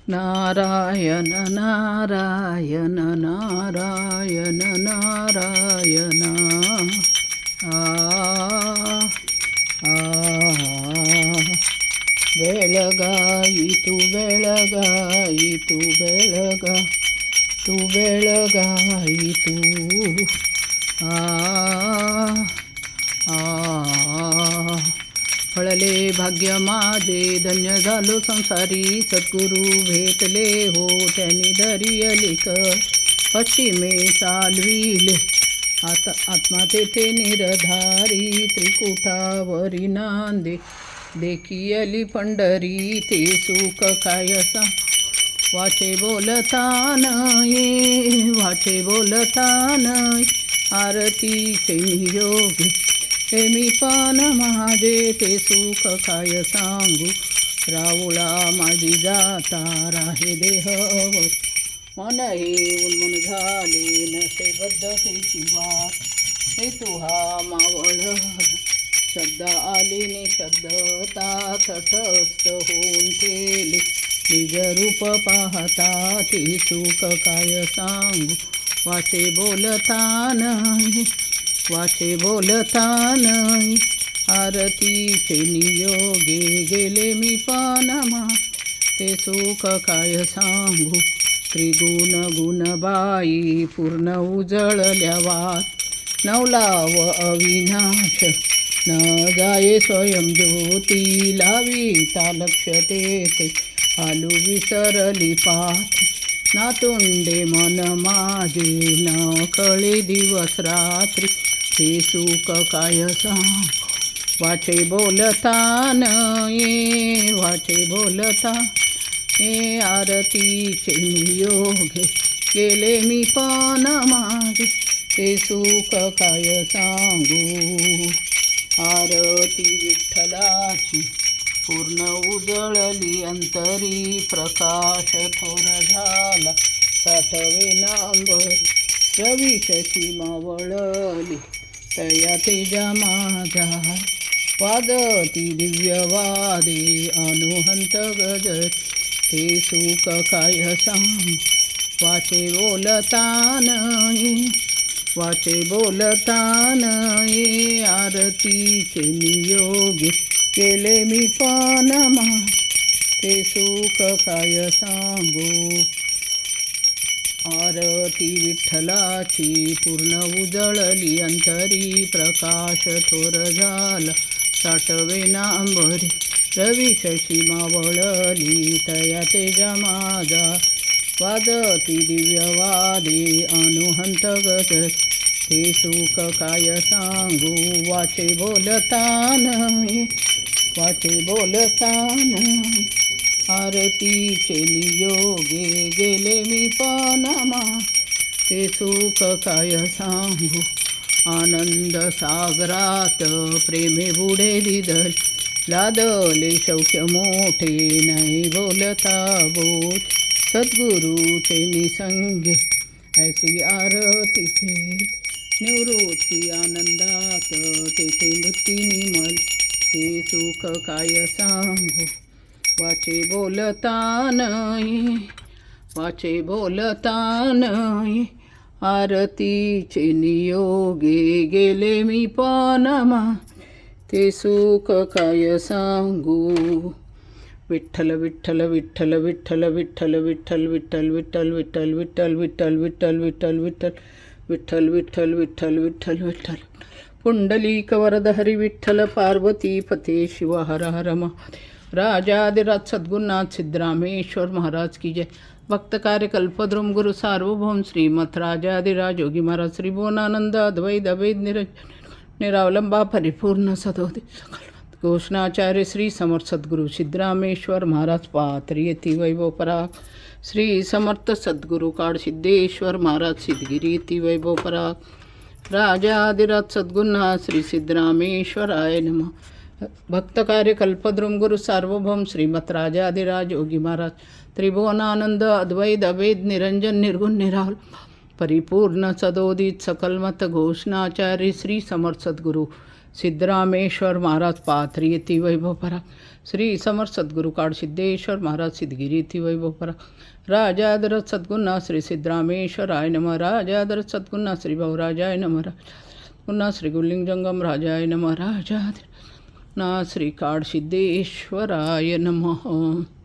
नारायण नारायण नारायण नारायण आ आ ಬೆಳಗಾಯಿತು ಬೆಳಗಾಯಿತು ಬೆಳಗಾಯಿತು ಆ आ फळले भाग्य माझे धन्य झालो संसारी सद्गुरू भेटले हो त्यांनी दरियले पश्चिमे चालविले आता आत्मा तेथे निरधारी त्रिकुटावरी नांदे देखियली पंढरी ते सुख कायसा वाचे बोलता नाही आरतीचे नियोगे हे मी पान माझे ते सुख काय सांगू रावळा माझी जाता राहे देहवर मन हे उन्मन झाले नसे बद्धतेची वाट हे तुहा मावळ शब्द आले ने शब्दता तटस्थ होऊन केले निज रूप पाहता ते सुख काय सांगू वाचे बोलता नाही आरतीचे नियोगे गेले मी पानमा ते सुख काय सांगू त्रिगुण गुणबाई पूर्ण उजळल्या वाट नवलाव अविनाश न जाये स्वयं ज्योती लाविता लक्ष तेथे हालू विसरली पाठ नातुंडे मन माझे न कळे दिवस रात्री हे सुख काय सांग वाचे बोलता ये आरतीचे नियोगे गेले मी पण माझे ते सुख काय सांगू आरती विठ्ठलाची पूर्ण उजळली अंतरी प्रकाश थोर झाला साठवे नांबरी रवी शशी मावळली तया तेजा माझा वादती दिव्यवादे अनुहंत गजर ते सुख काय सांग वाचे बोलता नाही आरतीचे नियोगे केले मी पानमा ते सुख काय सांगू आरती विठ्ठलाची पूर्ण उजळली अंतरी प्रकाश थोर झाला साठवे नांबरी रवी शशी मावळली तया तेजा माझा वादती दिव्यवादे अनुहंत गजर ते सुख काय सांगू वाचे बोलता नाही आरतीचे नियोगे गेले मी पानमा ते सुख काय सांगू आनंद सागरात प्रेमे बुडे दिदल लादले शौक्य मोठे नाही बोलता बोल सद्गुरूचे निसंगे ऐसी आरती निवृत्ती आनंदात तेथे मुक्ती निर्मल ते सुख काय सांगू वाचे बोलता नाही आरतीचे नियोगे गेले मी पानमा ते सुख काय सांगू विठ्ठल विठ्ठल विठ्ठल विठ्ठल विठ्ठल विठ्ठल विठ्ठल विठ्ठल विठ्ठल विठ्ठल विठ्ठल विठ्ठल विठ्ठल विठ्ठल विठ्ठल विठ्ठल विठ्ठल विठ्ठल पुंडलीक वरद हरी विठ्ठल पार्वती पते शिव हर हर महादेव राजाधिराज सद्गुरुनाथ सिद्धरामेश्वर महाराज की जय भक्त कार्य कल्पद्रुम गुरु सार्वभौम श्रीमत राजाधिराज योगी महाराज श्री बोनानंद अद्वैत अभेद निरावलंबा परिपूर्ण सदोदय सकल घोषणाचार्य श्री समर्थ सद्गुरु सिद्धरामेश्वर महाराज पात्री येती वैभव पराग श्री समर्थ सद्गुरु काळ सिद्धेश्वर महाराज सिद्धगिरी येती वैभव पराग राजाधिराज सद्गुरुनाथ श्री सिद्धरामेश्वराय नमः भक्त कार्य कल्पद्रुम गुरु सार्वभौम श्रीमत राजाधिराज योगी महाराज त्रिभुवनानंद अद्वैत अभेद निरंजन निर्गुण निराल परिपूर्ण सदोदित सकलमत घोषणाचार्य श्री समर्थ सद्गुरु सिद्धरामेश्वर महाराज पाथरी येती वैभव परा. श्री समर्थ सद्गुरू काळ सिद्धेश्वर महाराज सिद्धगिरी येती वैभव परा. राजादर सद्गुणा श्री सिद्धरामेश्वराय नमः. राजादर सद्गुणा श्री भाऊराजाय नमः. पुन्हा श्री गुरुलिंग जंगम राजाय नमः. राजादर ना श्री काळ सिद्धेश्वराय नमः.